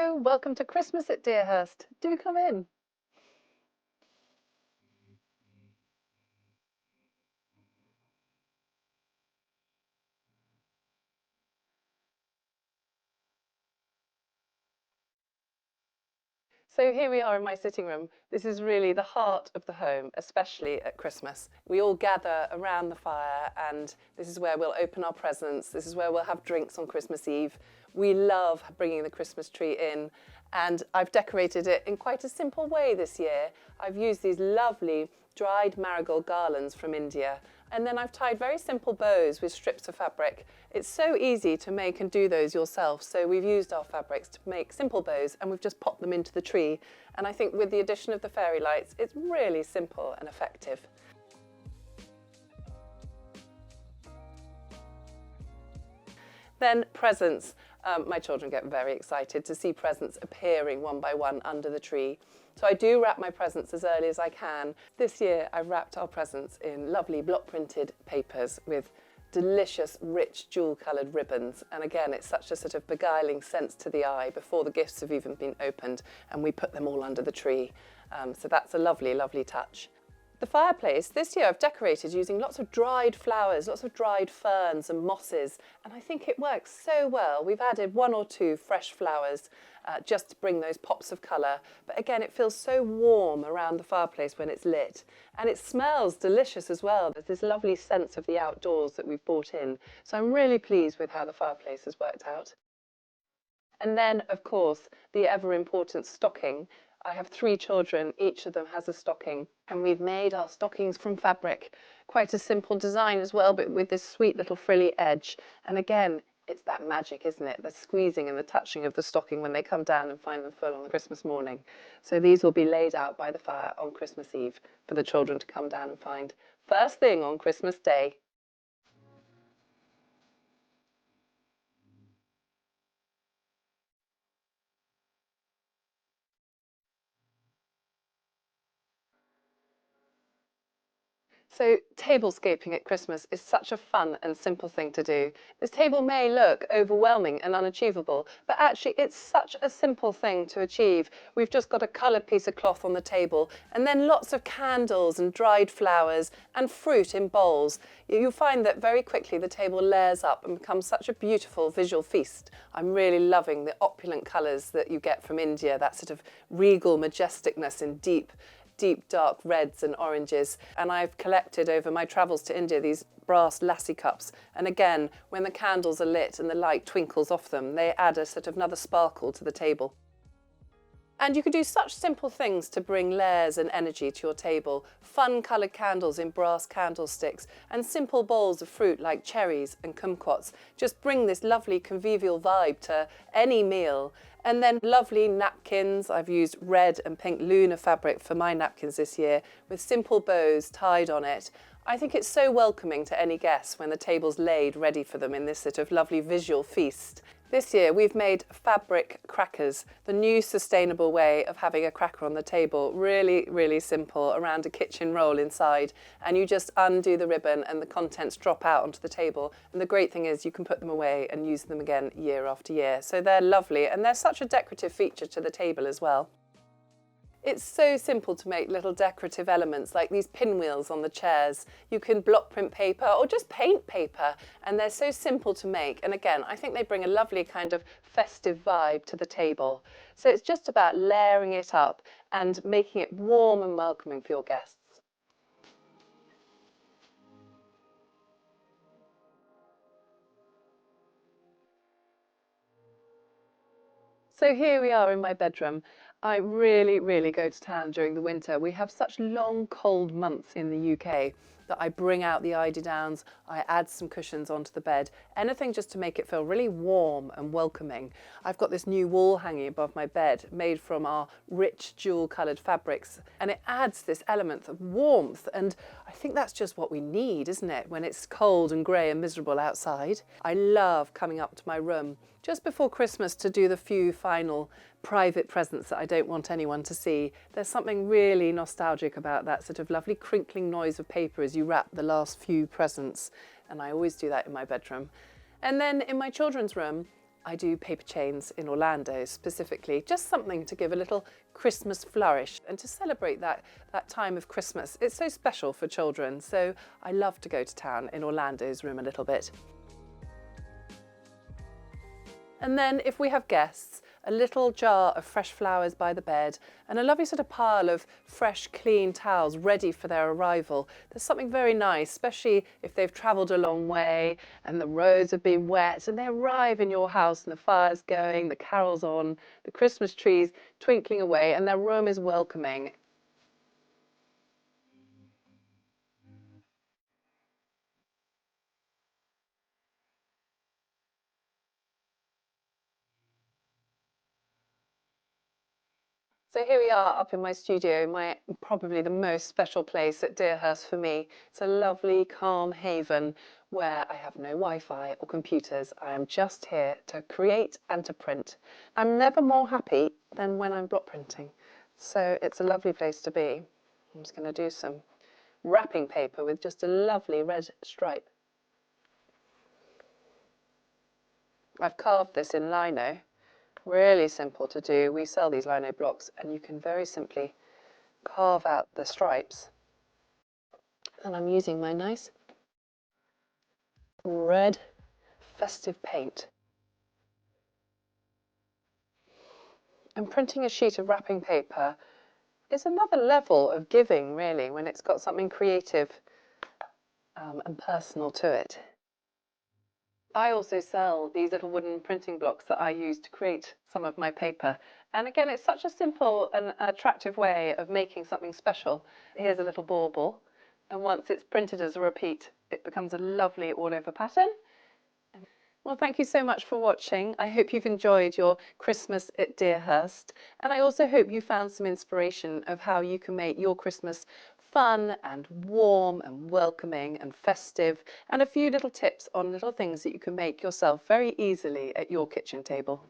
Hello, welcome to Christmas at Deerhyrst. Do come in. So here we are in my sitting room. This is really the heart of the home, especially at Christmas. We all gather around the fire and this is where we'll open our presents. This is where we'll have drinks on Christmas Eve. We love bringing the Christmas tree in and I've decorated it in quite a simple way this year. I've used these lovely dried marigold garlands from India, and then I've tied very simple bows with strips of fabric. It's so easy to make and do those yourself, so we've used our fabrics to make simple bows and we've just popped them into the tree, and I think with the addition of the fairy lights it's really simple and effective. Then presents. My children get very excited to see presents appearing one by one under the tree. So I do wrap my presents as early as I can. This year I've wrapped our presents in lovely block printed papers with delicious, rich, jewel-coloured ribbons. And again, it's such a sort of beguiling sense to the eye before the gifts have even been opened, and we put them all under the tree. So that's a lovely, lovely touch. The fireplace, this year I've decorated using lots of dried flowers, lots of dried ferns and mosses, and I think it works so well. We've added one or two fresh flowers just to bring those pops of colour, but again it feels so warm around the fireplace when it's lit, and it smells delicious as well. There's this lovely sense of the outdoors that we've brought in, so I'm really pleased with how the fireplace has worked out. And then, of course, the ever-important stocking. I have 3 children, each of them has a stocking, and we've made our stockings from fabric. Quite a simple design as well, but with this sweet little frilly edge. And again, it's that magic, isn't it? The squeezing and the touching of the stocking when they come down and find them full on Christmas morning. So these will be laid out by the fire on Christmas Eve for the children to come down and find first thing on Christmas Day. So tablescaping at Christmas is such a fun and simple thing to do. This table may look overwhelming and unachievable, but actually it's such a simple thing to achieve. We've just got a coloured piece of cloth on the table and then lots of candles and dried flowers and fruit in bowls. You'll find that very quickly the table layers up and becomes such a beautiful visual feast. I'm really loving the opulent colours that you get from India, that sort of regal majesticness in deep dark reds and oranges, and I've collected over my travels to India these brass lassi cups, and again when the candles are lit and the light twinkles off them they add a sort of another sparkle to the table. And you can do such simple things to bring layers and energy to your table. Fun coloured candles in brass candlesticks and simple bowls of fruit like cherries and kumquats just bring this lovely convivial vibe to any meal. And then lovely napkins. I've used red and pink Luna fabric for my napkins this year with simple bows tied on it. I think it's so welcoming to any guests when the table's laid ready for them in this sort of lovely visual feast. This year we've made fabric crackers, the new sustainable way of having a cracker on the table. Really, really simple, around a kitchen roll inside, and you just undo the ribbon and the contents drop out onto the table. And the great thing is you can put them away and use them again year after year. So they're lovely, and they're such a decorative feature to the table as well. It's so simple to make little decorative elements like these pinwheels on the chairs. You can block print paper or just paint paper, and they're so simple to make. And again, I think they bring a lovely kind of festive vibe to the table. So it's just about layering it up and making it warm and welcoming for your guests. So here we are in my bedroom. I really, really go to town during the winter. We have such long, cold months in the UK that I bring out the eider-downs, I add some cushions onto the bed, anything just to make it feel really warm and welcoming. I've got this new wall hanging above my bed made from our rich jewel-coloured fabrics, and it adds this element of warmth, and I think that's just what we need, isn't it, when it's cold and grey and miserable outside. I love coming up to my room just before Christmas to do the few final private presents that I don't want anyone to see. There's something really nostalgic about that sort of lovely crinkling noise of paper as you wrap the last few presents, and I always do that in my bedroom. And then in my children's room, I do paper chains in Orlando specifically, just something to give a little Christmas flourish and to celebrate that time of Christmas. It's so special for children, so I love to go to town in Orlando's room a little bit. And then if we have guests, a little jar of fresh flowers by the bed and a lovely sort of pile of fresh, clean towels ready for their arrival. There's something very nice, especially if they've travelled a long way and the roads have been wet and they arrive in your house and the fire's going, the carols on, the Christmas trees twinkling away and their room is welcoming. So here we are up in my studio, probably the most special place at Deerhyrst for me. It's a lovely, calm haven where I have no Wi-Fi or computers. I am just here to create and to print. I'm never more happy than when I'm block printing. So it's a lovely place to be. I'm just going to do some wrapping paper with just a lovely red stripe. I've carved this in lino. Really simple to do. We sell these lino blocks and you can very simply carve out the stripes. And I'm using my nice red festive paint. And printing a sheet of wrapping paper is another level of giving, really, when it's got something creative and personal to it. I also sell these little wooden printing blocks that I use to create some of my paper. And again, it's such a simple and attractive way of making something special. Here's a little bauble, and once it's printed as a repeat, it becomes a lovely all-over pattern. Well, thank you so much for watching. I hope you've enjoyed your Christmas at Deerhyrst, and I also hope you found some inspiration of how you can make your Christmas fun and warm and welcoming and festive, and a few little tips on little things that you can make yourself very easily at your kitchen table.